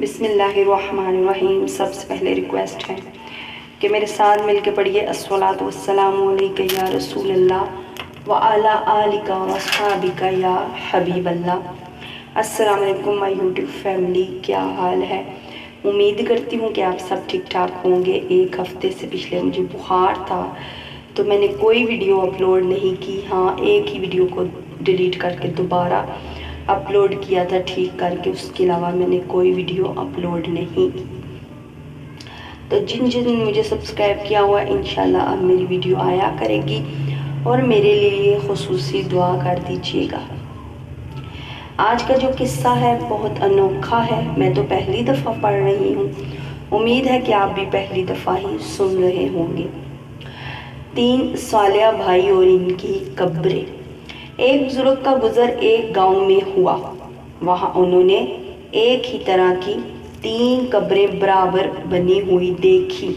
بسم اللہ الرحمن الرحیم۔ سب سے پہلے ریکویسٹ ہے کہ میرے ساتھ مل کے پڑھیے الصلاۃ والسلام علیک یا رسول اللہ وعلی آلک واصحابک یا حبیب اللہ۔ السلام علیکم مائی یوٹیوب فیملی، کیا حال ہے؟ امید کرتی ہوں کہ آپ سب ٹھیک ٹھاک ہوں گے۔ ایک ہفتے سے پچھلے مجھے بخار تھا تو میں نے کوئی ویڈیو اپلوڈ نہیں کی۔ ہاں، ایک ہی ویڈیو کو ڈیلیٹ کر کے دوبارہ اپلوڈ کیا تھا ٹھیک کر کے، اس کے علاوہ میں نے کوئی ویڈیو اپلوڈ نہیں کی۔ تو جن مجھے سبسکرائب کیا ہوا انشاءاللہ اب میری ویڈیو آیا کرے گی اور میرے لیے خصوصی دعا کر دیجیے گا۔ آج کا جو قصہ ہے بہت انوکھا ہے، میں تو پہلی دفعہ پڑھ رہی ہوں، امید ہے کہ آپ بھی پہلی دفعہ ہی سن رہے ہوں گے۔ 3 صالح بھائی اور ان کی قبریں۔ ایک بزرگ کا گزر ایک گاؤں میں ہوا، وہاں انہوں نے ایک ہی طرح کی 3 قبریں برابر بنی ہوئی دیکھی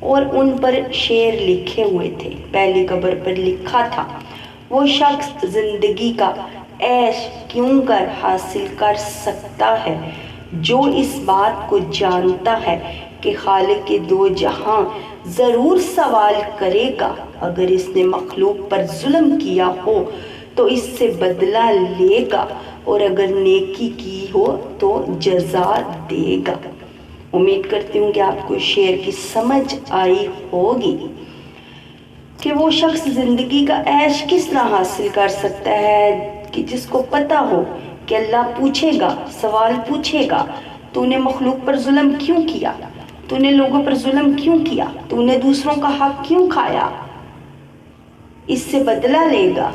اور ان پر شعر لکھے ہوئے تھے۔ پہلی قبر پر لکھا تھا، وہ شخص زندگی کا عیش کیوں کر حاصل کر سکتا ہے جو اس بات کو جانتا ہے کہ خالق دو جہاں ضرور سوال کرے گا۔ اگر اس نے مخلوق پر ظلم کیا ہو تو اس سے بدلہ لے گا اور اگر نیکی کی ہو تو جزا دے گا۔ امید کرتی ہوں کہ آپ کو شعر کی سمجھ آئی ہوگی کہ وہ شخص زندگی کا عیش کس طرح حاصل کر سکتا ہے کہ جس کو پتہ ہو کہ اللہ پوچھے گا، سوال پوچھے گا، تو نے مخلوق پر ظلم کیوں کیا؟ تو نے لوگوں پر ظلم کیوں کیا؟ تو نے دوسروں کا حق کیوں کھایا؟ اس سے بدلہ لے گا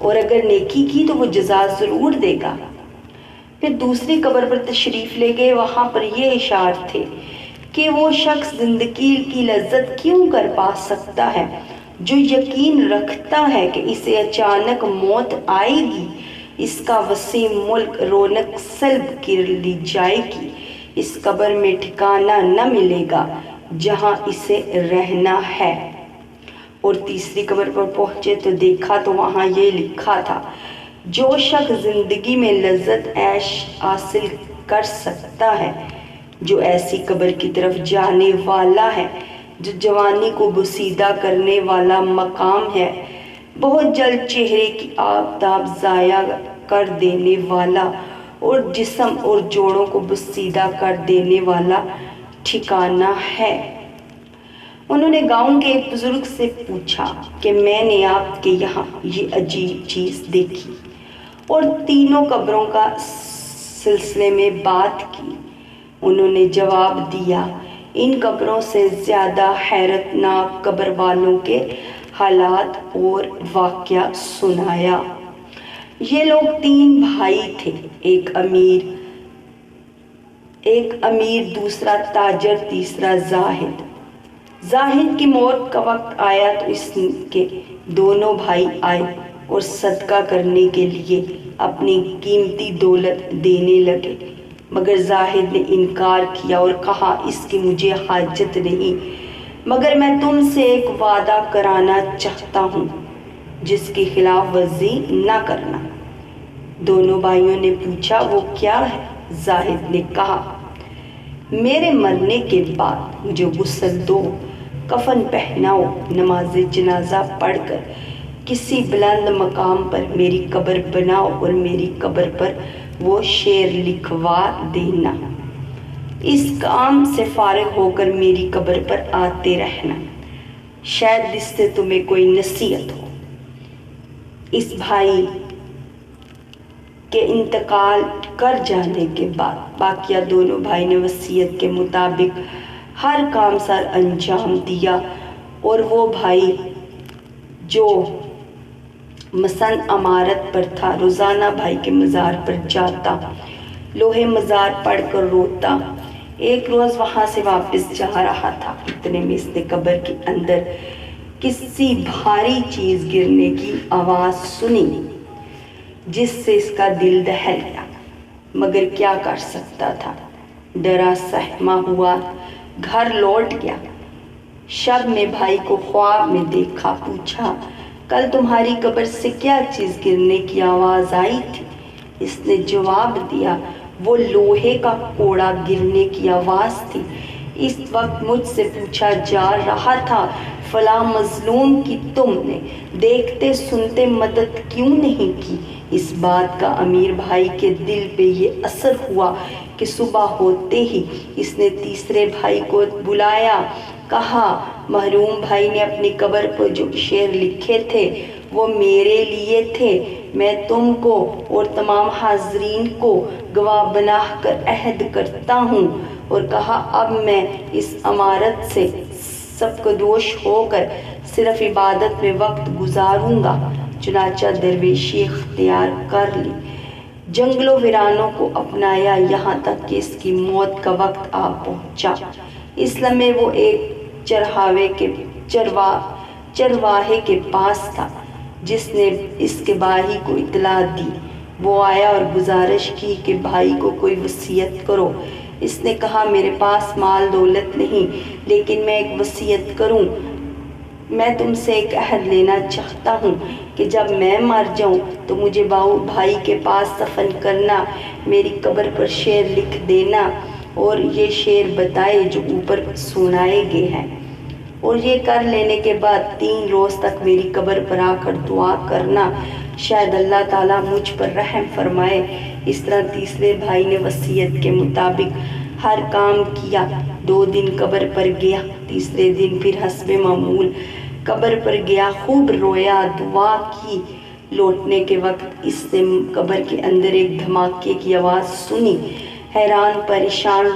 اور اگر نیکی کی تو وہ جزا ضرور دے گا۔ پھر دوسری قبر پر تشریف لے گئے، وہاں پر یہ اشعار تھے کہ وہ شخص زندگی کی لذت کیوں کر پا سکتا ہے جو یقین رکھتا ہے کہ اسے اچانک موت آئے گی، اس کا وسیع ملک رونق سلب کر لی جائے گی، اس قبر میں ٹھکانہ نہ ملے گا جہاں اسے رہنا ہے۔ اور تیسری قبر پر پہنچے تو دیکھا تو وہاں یہ لکھا تھا، جو شخص زندگی میں لذت عیش حاصل کر سکتا ہے، جو ایسی قبر کی طرف جانے والا ہے جو جوانی کو بوسیدہ کرنے والا مقام ہے، بہت جلد چہرے کی آفتاب ضائع کر دینے والا اور جسم اور جوڑوں کو بوسیدہ کر دینے والا ٹھکانہ ہے۔ انہوں نے گاؤں کے ایک بزرگ سے پوچھا کہ میں نے آپ کے یہاں یہ عجیب چیز دیکھی اور تینوں قبروں کا سلسلے میں بات کی۔ انہوں نے جواب دیا، ان قبروں سے زیادہ حیرت ناک قبر والوں کے حالات اور واقعہ سنایا۔ یہ لوگ 3 بھائی تھے، ایک امیر، دوسرا تاجر، تیسرا زاہد۔ زاہد کی موت کا وقت آیا تو اس کے دونوں بھائی آئے اور صدقہ کرنے کے لیے اپنی قیمتی دولت دینے لگے، مگر زاہد نے انکار کیا اور کہا، اس کی مجھے حاجت نہیں، مگر میں تم سے ایک وعدہ کرانا چاہتا ہوں جس کی خلاف ورزی نہ کرنا۔ دونوں بھائیوں نے پوچھا، وہ کیا ہے؟ زاہد نے کہا، میرے مرنے کے بعد مجھے غسل دو، کفن پہناؤ، نماز جنازہ پڑھ کر کسی بلند مقام پر میری قبر بناؤ اور میری قبر پر وہ شعر لکھوا دینا۔ اس کام سے فارغ ہو کر میری قبر پر آتے رہنا، شاید اس سے تمہیں کوئی نصیحت ہو۔ اس بھائی کے انتقال کر جانے کے بعد باقیہ دونوں بھائی نے وصیت کے مطابق ہر کام سر انجام دیا، اور وہ بھائی جو مسن عمارت پر تھا روزانہ بھائی کے مزار پر جاتا، لوہے مزار پڑھ کر روتا۔ ایک روز وہاں سے واپس جا رہا تھا، اتنے میں اس نے قبر کے اندر کسی بھاری چیز گرنے کی آواز سنی جس سے اس کا دل دہل گیا، مگر کیا کر سکتا تھا؟ ڈرا سہما ہوا گھر لوٹ گیا۔ شب میں بھائی کو خواب میں دیکھا، پوچھا، کل تمہاری قبر سے کیا چیز گرنے کی آواز آئی تھی؟ اس نے جواب دیا، وہ لوہے کا کوڑا گرنے کی آواز تھی۔ اس وقت مجھ سے پوچھا جا رہا تھا، فلاں مظلوم کی تم نے دیکھتے سنتے مدد کیوں نہیں کی؟ اس بات کا امیر بھائی کے دل پہ یہ اثر ہوا کہ صبح ہوتے ہی اس نے تیسرے بھائی کو بلایا، کہا مرحوم بھائی نے اپنی قبر پر جو شعر لکھے تھے وہ میرے لیے تھے، میں تم کو اور تمام حاضرین کو گواہ بنا کر عہد کرتا ہوں، اور کہا اب میں اس عمارت سے سبکدوش ہو کر صرف عبادت میں وقت گزاروں گا۔ چنانچہ درویشی اختیار کر لی، جنگلوں ویرانوں کو اپنایا، یہاں تک کہ اس کی موت کا وقت آ پہنچا۔ اس لمحے وہ ایک چرواہے کے پاس تھا جس نے اس کے بھائی کو اطلاع دی۔ وہ آیا اور گزارش کی کہ بھائی کو کوئی وصیت کرو۔ اس نے کہا میرے پاس مال دولت نہیں، لیکن میں ایک وصیت کروں۔ میں تم سے ایک عہد لینا چاہتا ہوں کہ جب میں مر جاؤں تو مجھے بھائی کے پاس دفن کرنا، میری قبر پر شعر لکھ دینا اور یہ شعر بتائے جو اوپر سنائے گئے ہیں، اور یہ کر لینے کے بعد 3 روز تک میری قبر پر آ کر دعا کرنا، شاید اللہ تعالیٰ مجھ پر رحم فرمائے۔ اس طرح تیسرے بھائی نے وصیت کے مطابق ہر کام کیا۔ 2 دن قبر پر گیا، تیسرے دن پھر حسب معمول قبر پر گیا، خوب رویا، دعا کی۔ لوٹنے کے وقت اس نے قبر کے اندر ایک دھماکے کی آواز سنی، حیران پریشان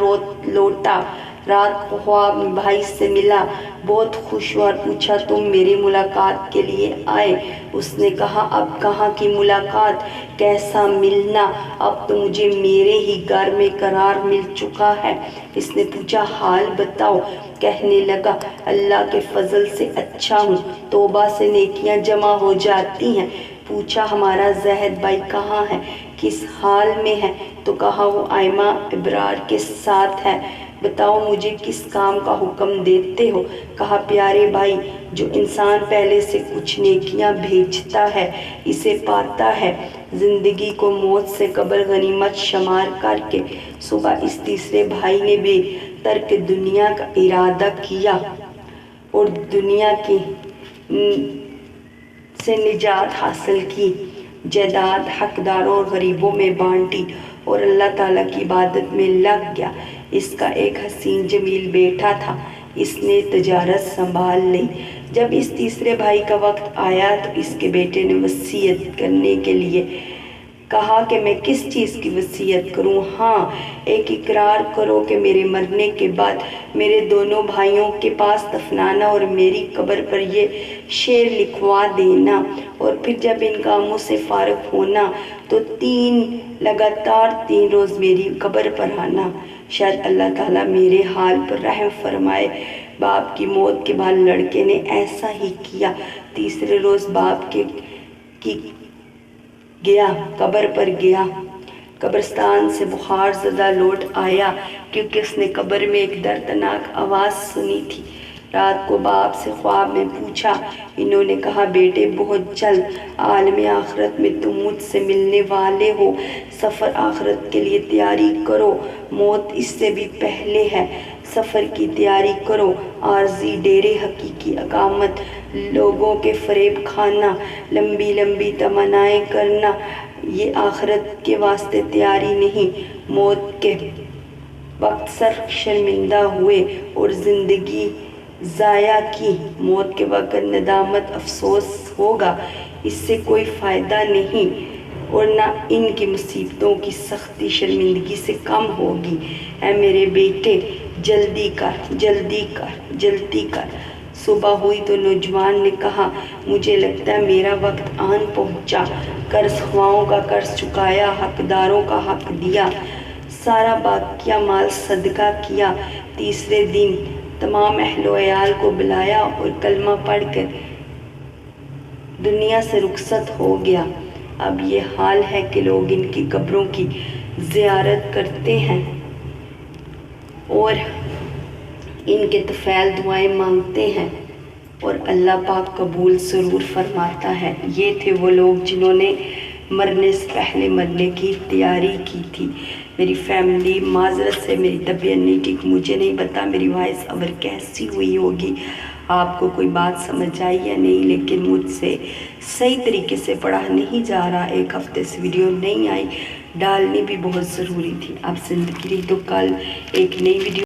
لوٹا، رات کو خواب میں بھائی سے ملا، بہت خوش ہوا اور پوچھا تم میری ملاقات کے لیے آئے؟ اس نے کہا اب کہاں کی ملاقات، کیسا ملنا، اب تو مجھے میرے ہی گھر میں قرار مل چکا ہے۔ اس نے پوچھا حال بتاؤ؟ کہنے لگا اللہ کے فضل سے اچھا ہوں، توبہ سے نیکیاں جمع ہو جاتی ہیں۔ پوچھا ہمارا زاہد بھائی کہاں ہے، کس حال میں ہے؟ تو کہا وہ ائمہ ابرار کے ساتھ ہے۔ بتاؤ مجھے کس کام کا حکم دیتے ہو؟ کہا پیارے بھائی، جو انسان پہلے سے کچھ نیکیاں بھیجتا ہے اسے پاتا ہے۔ زندگی کو موت سے قبل غنیمت شمار کر کے صبح اس تیسرے بھائی نے بے ترک دنیا کا ارادہ کیا اور دنیا کی سے نجات حاصل کی، جائیداد حقداروں اور غریبوں میں بانٹی اور اللہ تعالیٰ کی عبادت میں لگ گیا۔ اس کا ایک حسین جمیل بیٹا تھا، اس نے تجارت سنبھال لی۔ جب اس تیسرے بھائی کا وقت آیا تو اس کے بیٹے نے وصیت کرنے کے لیے کہا کہ میں کس چیز کی وصیت کروں؟ ہاں، ایک اقرار کرو کہ میرے مرنے کے بعد میرے دونوں بھائیوں کے پاس دفنانا اور میری قبر پر یہ شعر لکھوا دینا، اور پھر جب ان کاموں سے فارغ ہونا تو لگاتار 3 روز میری قبر پر آنا، شاید اللہ تعالیٰ میرے حال پر رحم فرمائے۔ باپ کی موت کے بعد لڑکے نے ایسا ہی کیا۔ تیسرے روز باپ کی گیا، قبر پر گیا، قبرستان سے بخار زدہ لوٹ آیا کیونکہ اس نے قبر میں ایک دردناک آواز سنی تھی۔ رات کو باپ سے خواب میں پوچھا، انہوں نے کہا بیٹے بہت جلد عالم آخرت میں تم مجھ سے ملنے والے ہو، سفر آخرت کے لیے تیاری کرو، موت اس سے بھی پہلے ہے، سفر کی تیاری کرو، عارضی ڈیرے حقیقی اقامت، لوگوں کے فریب کھانا، لمبی لمبی تمنائیں کرنا، یہ آخرت کے واسطے تیاری نہیں۔ موت کے وقت سخت شرمندہ ہوئے اور زندگی ضائع کی، موت کے وقت ندامت افسوس ہوگا، اس سے کوئی فائدہ نہیں، اور نہ ان کی مصیبتوں کی سختی شرمندگی سے کم ہوگی۔ اے میرے بیٹے جلدی کر، جلدی کر، جلدی کر۔ صبح ہوئی تو نوجوان نے کہا مجھے لگتا ہے میرا وقت آن پہنچا، قرض خواہوں کا قرض چکایا، حقداروں کا حق دیا، سارا باقیہ مال صدقہ کیا۔ تیسرے دن تمام اہل و عیال کو بلایا اور کلمہ پڑھ کر دنیا سے رخصت ہو گیا۔ اب یہ حال ہے کہ لوگ ان کی قبروں کی زیارت کرتے ہیں اور ان کے طفیل دعائیں مانگتے ہیں اور اللہ پاک قبول ضرور فرماتا ہے۔ یہ تھے وہ لوگ جنہوں نے مرنے سے پہلے مرنے کی تیاری کی تھی۔ میری فیملی، معذرت سے میری طبیعت نہیں ٹھیک، مجھے نہیں پتا میری وائس اوور کیسی ہوئی ہوگی، آپ کو کوئی بات سمجھ آئی یا نہیں، لیکن مجھ سے صحیح طریقے سے پڑھا نہیں جا رہا، ایک ہفتے سے ویڈیو نہیں آئی، ڈالنی بھی بہت ضروری تھی۔ اب زندگی رہی تو کل ایک نئی ویڈیو